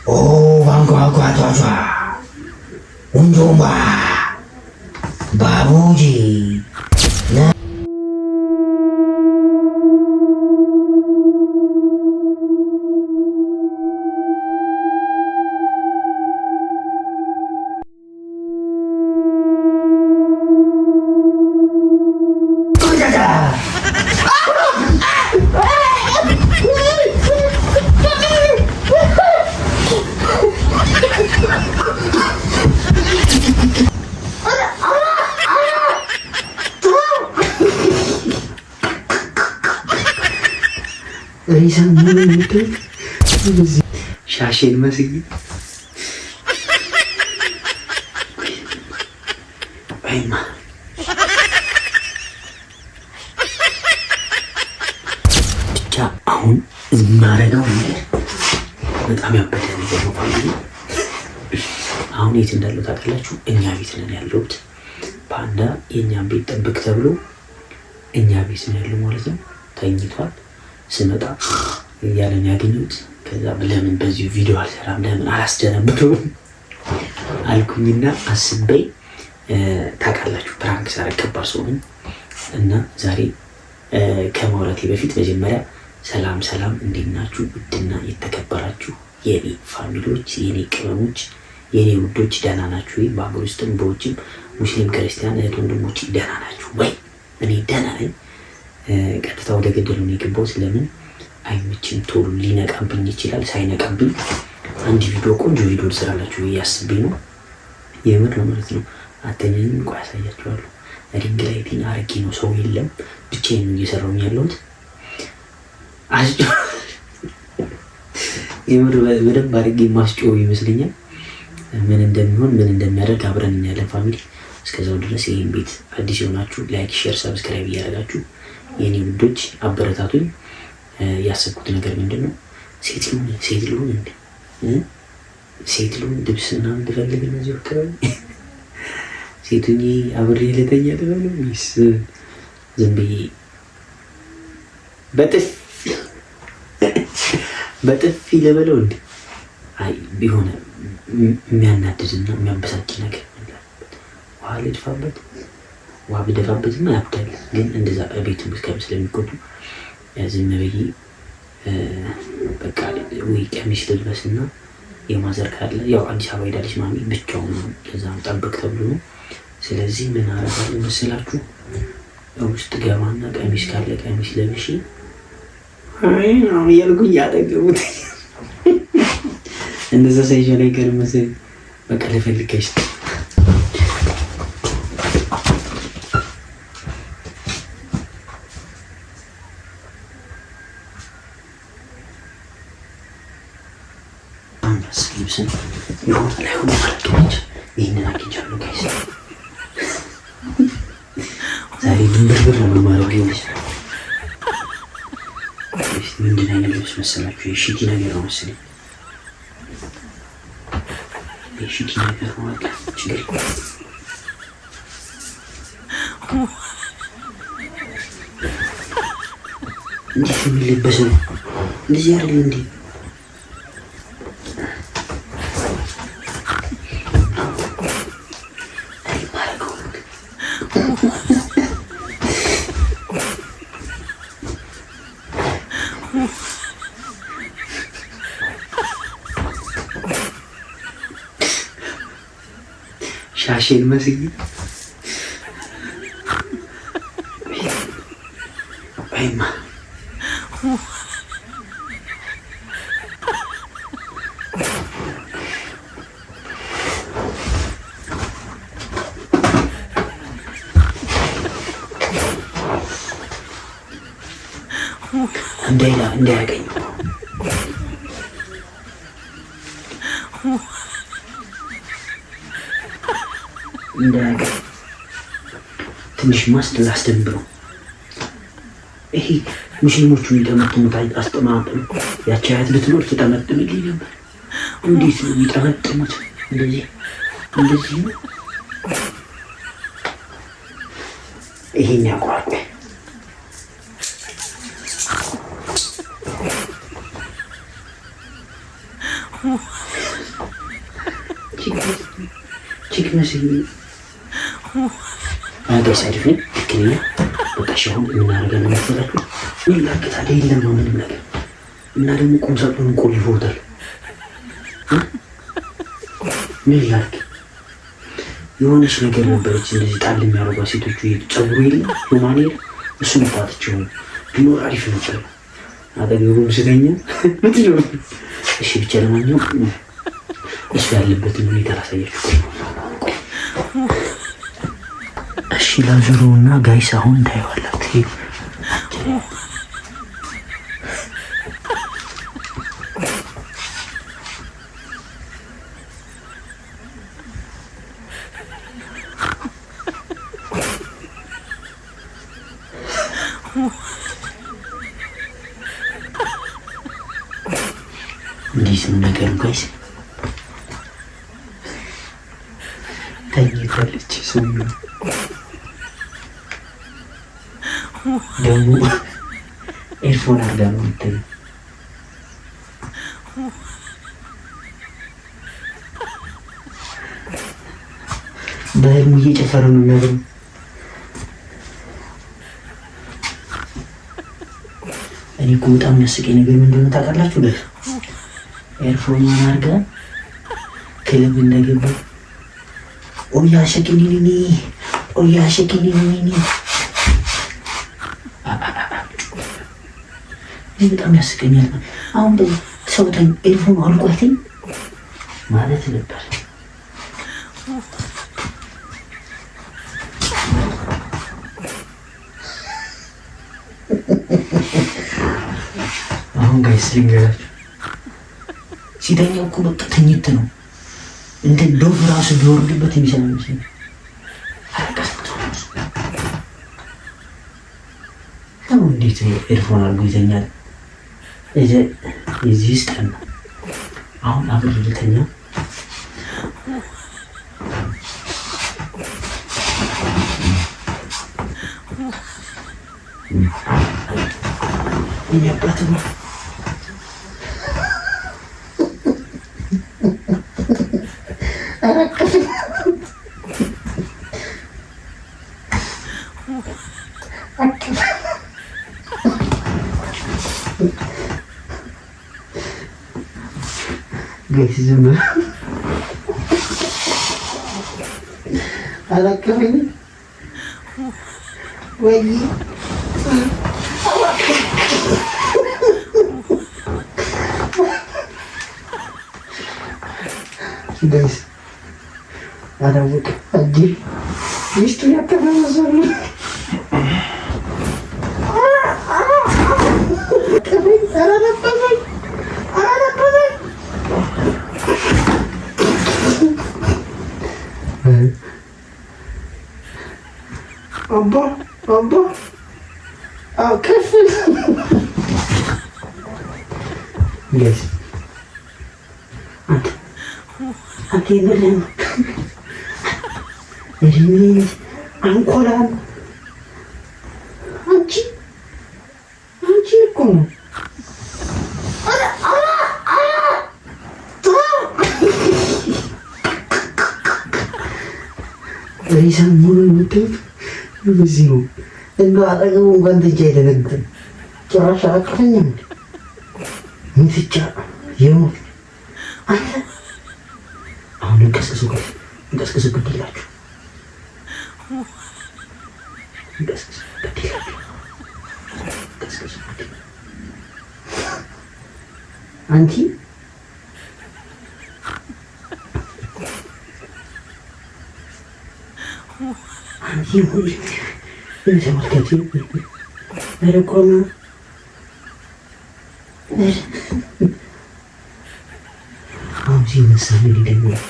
왕과과과과 운종봐 바보지 나 가자 의상 모르니까 ሻሽን መስጊ አይማ ብቻ አሁን የማደርገው ነገር በጣም ያበደ ነገር ነው። አሁን የት እንዳለው ታውቃላችሁ? እኛ ቤት ነን ያለሁት። ፓንዳ የእኛን ቤት ጠብቅ ተብሎ እኛ ቤት ነው ያለው ማለት ነው። ተኝቷል። ስመጣ እያለን ያገኙት። ከዛ ለምን በዚሁ ቪዲዮ አልሰራም ለምን አላስደነብረውም አልኩኝና አስበይ ታውቃላችሁ ፕራንክ ሳረግ ከባድ ሰው ነኝ እና ዛሬ ከማውራቴ በፊት መጀመሪያ ሰላም እንዴት ናችሁ? ውድና የተከበራችሁ የኔ ፋሚሊዎች፣ የኔ ቅመሞች፣ የኔ ውዶች ደህና ናችሁ ወይ? በአገር ውስጥም በውጭም ሙስሊም ክርስቲያን እህት ወንድሞች ደህና ናችሁ ወይ? እኔ ደህና ነኝ። ቀጥታ ወደ ገደሉ ነው የገባሁት። ለምን አይመችም፣ ቶሎ ሊነቃብኝ ይችላል። ሳይነቃብኝ አንድ ቪዲዮ ቆንጆ ቪዲዮ ልሰራላችሁ እያስብኝ ነው። የምር ነው ማለት ነው። አተኛኝም ቆይ አሳያችኋለሁ። ሪንግ ላይቲን አርጌ ነው፣ ሰው የለም፣ ብቻዬን ነው እየሰራሁኝ ያለሁት። የምር በደንብ አርጌ ማስጮህ ይመስለኛል። ምን እንደሚሆን ምን እንደሚያደርግ አብረን እናያለን ፋሚሊ። እስከዛው ድረስ ይህን ቤት አዲስ የሆናችሁ ላይክ፣ ሼር፣ ሰብስክራይብ እያደረጋችሁ የኔ ውዶች አበረታቱኝ። ያሰብኩት ነገር ምንድነው? ሴት ልሁን እንዴ? ሴት ልሁን ልብስ ምናምን ትፈልግ እነዚህ አካባቢ ሴቱኝ አብሬ ልተኛ ትበሉ ሚስ ዝም ብዬ በጥፊ ልበለው እንዴ? አይ ቢሆን የሚያናድድና የሚያበሳጭ ነገር ውሃ ልድፋበት፣ ውሃ ብደፋበትማ ያብዳል። ግን እንደዛ ቤት ውስጥ ስለሚቆጡ ዝም ብዬ በቃ ወይ ቀሚስ ልልበስና የማዘር ካለ ያው አዲስ አበባ ሄዳለች ማሚ ብቻውን ነው፣ ለዛም ጠብቅ ተብሎ ነው። ስለዚህ ምን አደርጋለሁ መሰላችሁ? ውስጥ ገባና ቀሚስ ካለ ቀሚስ ለብሼ አይ ነው ያልኩኝ ያደገሙት እንደዛ ሳይሆን አይቀርም መሰለኝ። በቃ ልፈልገሽ ልብስን የሆነ ላይ ሆነ ማለቶች ይህንን አግኝቻለሁ ጋይስ። ዛሬ ድንብርብር ነው የማረው ሊሆን ይችላል። ምንድን አይነት ልብስ መሰላችሁ? የሽቲ ነገር ነው መሰለኝ። የሽቲ ነገር ነው በቃ ችግር እንዴት የሚለበስ ነው እንደዚህ አይደል እንዴ? ሻሽን መስጊ አይማ እንዳያገኝ ትንሽ ማስተር አስተምረው። ይሄ ሙስሊሞቹ የሚጠመጥሙት አስጠማጥም ያቺ አያት ልትኖር ትጠመጥምልኝ ነበር። እንዴት ነው የሚጠመጥሙት? እንደዚህ ነው። ይሄን ያቋርጥ ቺክነስ ጋይስ አሪፍ ነው። ትክክለኛ በቃ ሻሁን የምናደርገው መሰላችሁ ይላቀታ የለም ነው ምንም ነገር እና ደግሞ ቁም ሳጥኑን ቆልፎታል። ምን ላድርግ? የሆነች ነገር ነበረች እንደዚህ ጣል የሚያደርጓ ሴቶቹ ጸጉሩ የለም ሮማኔ እሱ መፋትቸው ቢኖር አሪፍ ነበር። አጠገቡም ስተኛ ምትለው እሺ ብቻ ለማንኛውም እሱ ያለበትን ሁኔታ ላሳያችሁ። እሺ ላዙሩና ጋይስ አሁን ታየዋላችሁ። እንዲህ ነገሩ ጋይስ ተኝታለች። ሰው ደግሞ ኤርፎን አድርጋ ነው የምትተኛው። በህልሙ እየጨፈረ ነው የሚያደርገው። እኔ እኮ በጣም የሚያስቀኝ ነገር ምን እንደሆነ ታውቃላችሁ? ኤርፎን አድርጋ ክለብ እንደገባ ኦያ ሸኪኒኒ ኦያ ሸኪኒኒ በጣም ያስቀኛል። አሁን ሰው ኤርፎን አልቋትኝ ማለት ነበር። አሁን ጋይስ ልንገራችሁ፣ ሲተኛ እኮ በቃ ተኝት ነው እንደ ዶፍ ራሱ ቢወርድበት የሚሰማ ይመስለኛል። ሰው እንዴት ኤርፎን አድርጎ ይተኛል? የዚህ ስጠን ነው። አሁን አብር ልተኛ የሚያባት ነው። ጋይስ ዝም ብሎ አላቀፈኝ ወይ ጋይስ አላወቅ አጂ ሚስቱ ያከፋዘሉ አባ ከፍ ጋይስ አንተ የለም እሪት አንኮላም አንቺ እኮ ነው ሪሳን ሙሉ የምትሉት በዚህ ነው። እና አጠገቡ እንኳን ትጃ አይደነግጥም። ጭራሽ አላቀፈኝም። ምን ትጃ የሞት አንተ አሁን እንቀስቅሱ ግድላችሁ አንቲ ሆይ ተመልከቱ። ኧረ ቆማ አሁን ሲነሳ ምን ይለኛል?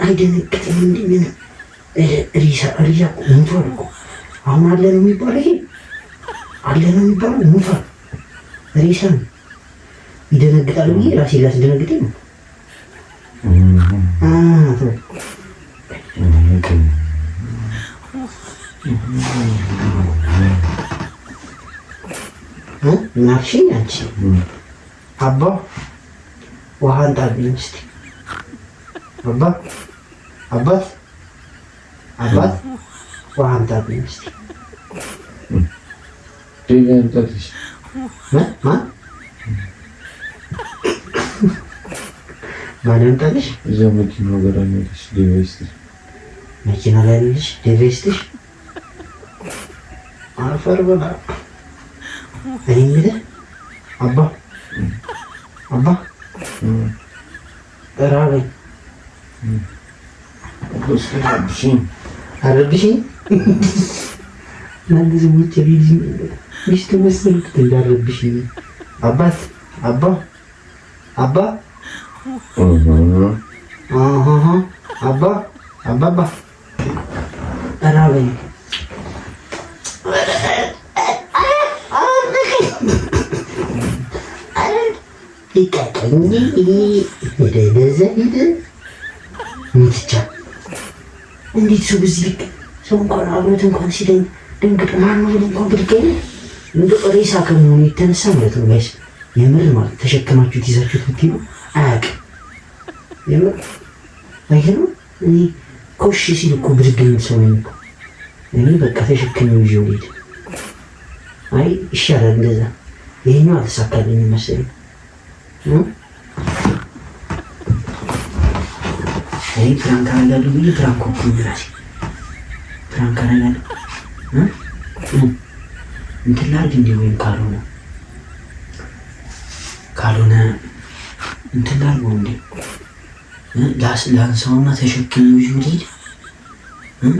አይደነግጥም። እንደምን ሪሳ ሞቷል እኮ አሁን አለ ነው የሚባለው። ይሄ አለ ነው የሚባለው። ሞቷል ሪሳ ነው። ይደነግጣል ብዬ ራሴ ላስደነግጠኝ ነው። ምን አልሽኝ አንቺ? አባ ውሃ አንጣልኝ እስኪ። አባት ውሃ አንጣልኝ እስኪ። ማን ያምጣልሽ? እዛ መኪናው ጋር አለሽ ዴቫይስትሽ መኪና ላይ አለሽ ዴቫይስትሽ። አፈር በላ። እኔ የምልህ አባ እራበኝ። አረብሽኝ ናንተ ዝሙት የልጅ ሚስት መሰልኩት እንዳረብሽኝ። አባት አባባ እራበኝ። ይቀቀኝ ወደ ገዛ ሂድ ምትቻ። እንዴት ሰው በዚህ ልክ ሰው እንኳን አብሮት እንኳን ሲለኝ ድንግጥ ማን ነው ብሎ እንኳን ብድገኝ እንደ ሬሳ ከመሆኑ የተነሳ ማለት ነው ጋይስ፣ የምር ማለት ተሸክማችሁት ይዛችሁት ብትሄዱ አያውቅም። የምር አይገርም። እኔ ኮሽ ሲል እኮ ብድግ የሚል ሰው ነኝ እኮ እኔ። በቃ ተሸክሜው ይዤው ልሄድ። አይ ይሻላል እንደዛ። ይሄኛው አልተሳካልኝም መሰለኝ። እኔ ፕራንክ አደርጋለሁ ብዬ ፕራንክ እኮ ይላል። ፕራንክ አደርጋለሁ እንትን ላድርግ እንዲህ ወይም ካልሆነ እንትን ላድርገው እንዴ ላንሳውና ተሸክሜው ይዤው ልሄድ።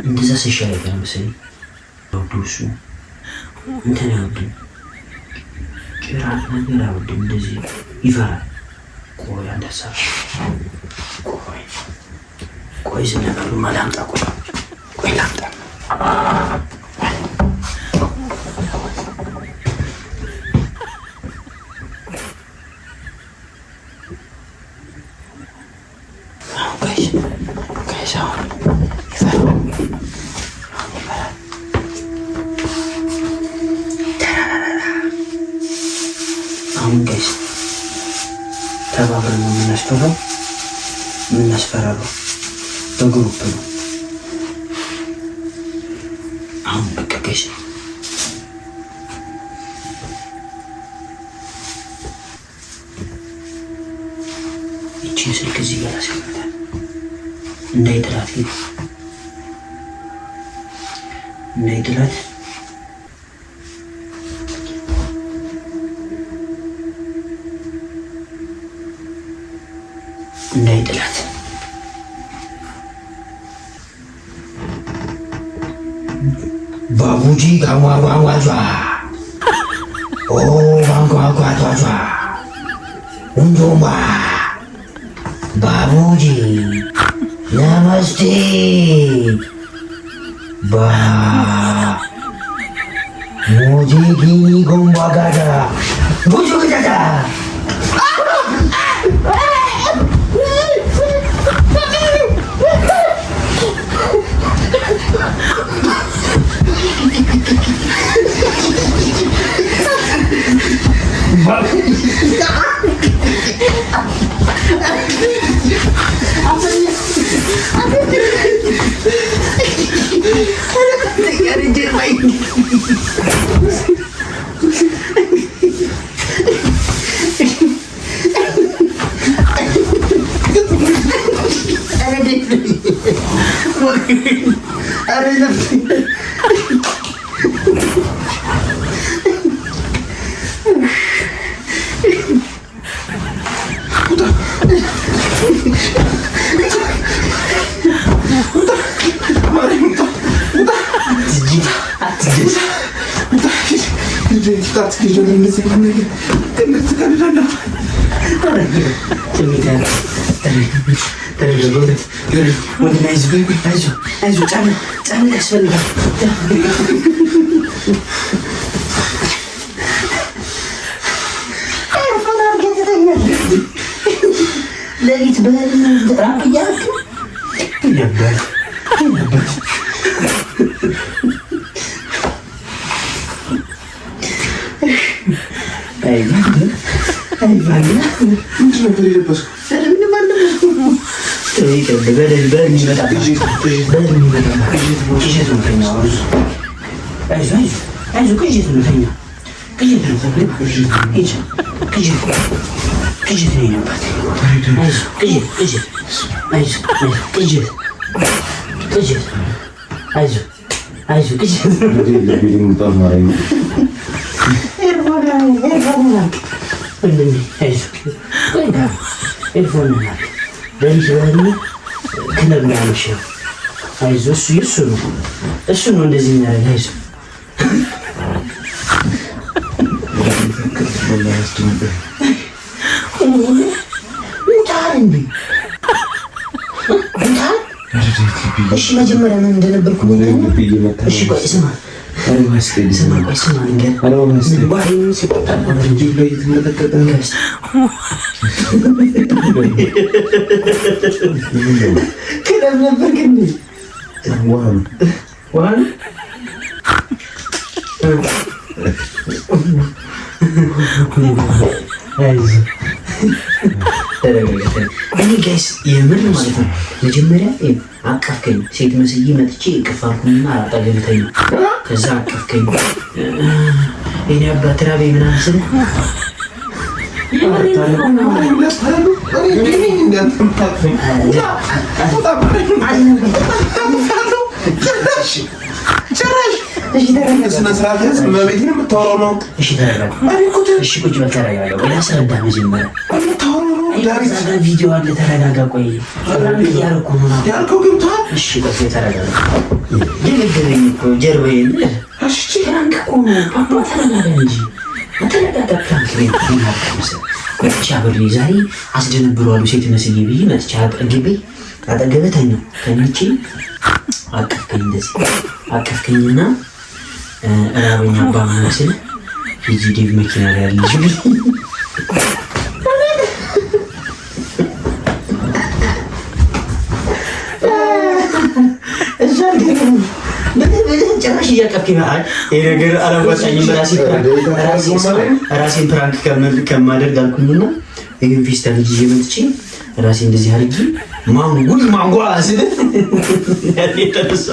እንደዛ ሲሻል አይቀርም መሰለኝ። እሱ እንትን አይወድም ጭራት ነገር አይወድም። እንደዚህ ይፈራል። ቆይ አንደሳ ቆይ ዝም በሉ ማላምጣ ቆይ ላምጣ። አሁን ጋይስ ተባብረን ነው የምናስፈራረው በግሩፕ ነው። አሁን በቃ ጋይስ ይቺን ስልክ እዚህ ጋር አስቀምጣል እንዳይጥላት ባቡጂ ጋሟጓጓዟ ጋሟጓጓዟ እንጆማ ባቡጂ ነመስቴ ሙጂ ጊኒ ጎንቧጋዳ ቡጁ ግዳዳ ሌሊት በህልም ራቅ እያልክ ነበር። እሱ ነው እንደዚህ የሚያደርግ። እሺ መጀመሪያ ምን እንደነበርኩ እሺ ቆይ ስማ እኔ ጋይስ የምር ማለት ነው መጀመሪያ አቀፍከኝ ሴት መስዬ መጥቼ እቅፍ አልኩኝና አጠገቤ ተኛሁ። ከዛ አቀፍከኝ እኔ አባት ራበኝ ምናምን ስል ስነ ስርዓት ያዝ። መቤቴን የምታወራው ነው። እሺ ቁጭ በል ተረጋጋ። ላስረዳ መጀመሪያ ቪዲዮ አለ። ተረጋጋ። ቆይ ያልኩ ያልከው ገብቶሃል? እሺ ቆይ ተረጋጋ። የነገረኝ እኮ ጀርባዬን ፕራንክ እኮ ነው። ፓፓ ተረጋጋ እንጂ ተረጋጋ። ፕራንክ ቤት መጥቼ አብሬ ዛሬ አስደነብረዋለሁ ሴት መስዬ ብዬ መጥቼ አጠገብህ ተኛሁ። ተኝቼ አቀፍከኝ፣ እንደዚህ አቀፍከኝና ራበኛ ባመስል ሂጂ ዴቭ መኪና ላይ ያለች ጭራሽ እያቀፍከኝ ይሄ ነገር አላዋጣኝም። ራሴን ፕራንክ ከማደርግ አልኩኝና ይህን ፌስታል ይዤ መጥቼ ራሴ እንደዚህ አድርጌ ማንጉል ማንጓ ስል የተነሳ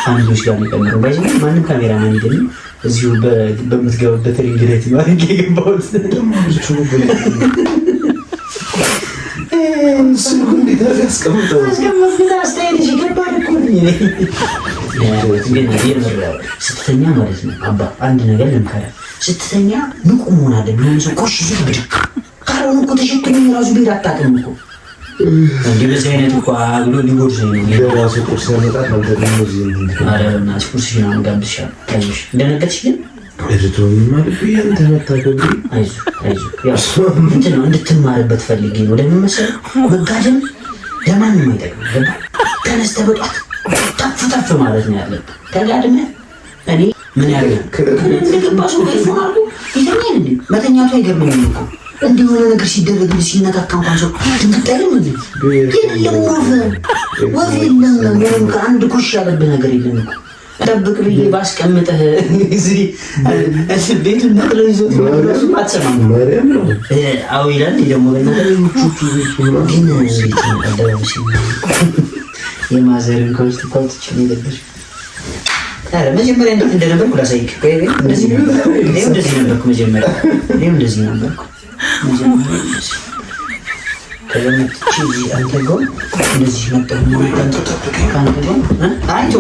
አንዶች ጋር የሚቀመጠው ባይዘ ማንም ካሜራማን ይደል እዚሁ በምትገባበት ሪንግ ላይት ማድረግ የገባሁት ስትተኛ ማለት ነው። አባ አንድ ነገር ልምከርህ፣ ስትተኛ ንቁ መሆን አለብህ። የሆነ ሰው ቆሽ ሲል ብድግ ካልሆነ እኮ ተሸክመኝ ራሱ ቤት አታውቅም እኮ እንዲህ በዚህ አይነት እኮ አብሎ ሊጎድሰኝ ነው። ራሱ ቁርስ ያመጣል። ኧረ በእናትሽ ቁርስሽን አሁን ጋብዝሻለሁ። አይዞሽ እንደነገርሽ ግን እንድትማርበት ፈልጌ ነው። ለምን መሰለህ? መጋደም ለማንም አይጠቅም። ገባህ? ተነስተህ በጧት ተፍ ማለት ነው ያለብህ። ተጋድመህ እኔ ምን እንደገባ ሰው ገርፎናል ይተኛል እንዴ? መተኛቱ አይገርምም እኮ እንዲህ የሆነ ነገር ሲደረግ ሲነካካ እንኳን ሰው ድንግጥ አይልም እንዴ? የለም ወፍ የለም። ምንም ከአንድ ኩሽ ያለብህ ነገር የለም እኮ ጠብቅ ብዬ ባስቀምጠህ እዚህ ቤቱን ነቅለው ይዞት አትሰማም። አዎ ይላል ደግሞ ግን ቤት አደባባሽ የማዘርን ከውስጥ ታውጥቼ ነው የለበሽ። መጀመሪያ እንዴት እንደነበርኩ ላሳይክ። እንደዚህ ነበርኩ መጀመሪያ። እንደዚህ ነበርኩ መጀመሪያ። ከለመጥቼ አንተ ጋር እንደዚህ መጣሁ። አንተ ጋር አይ ቶ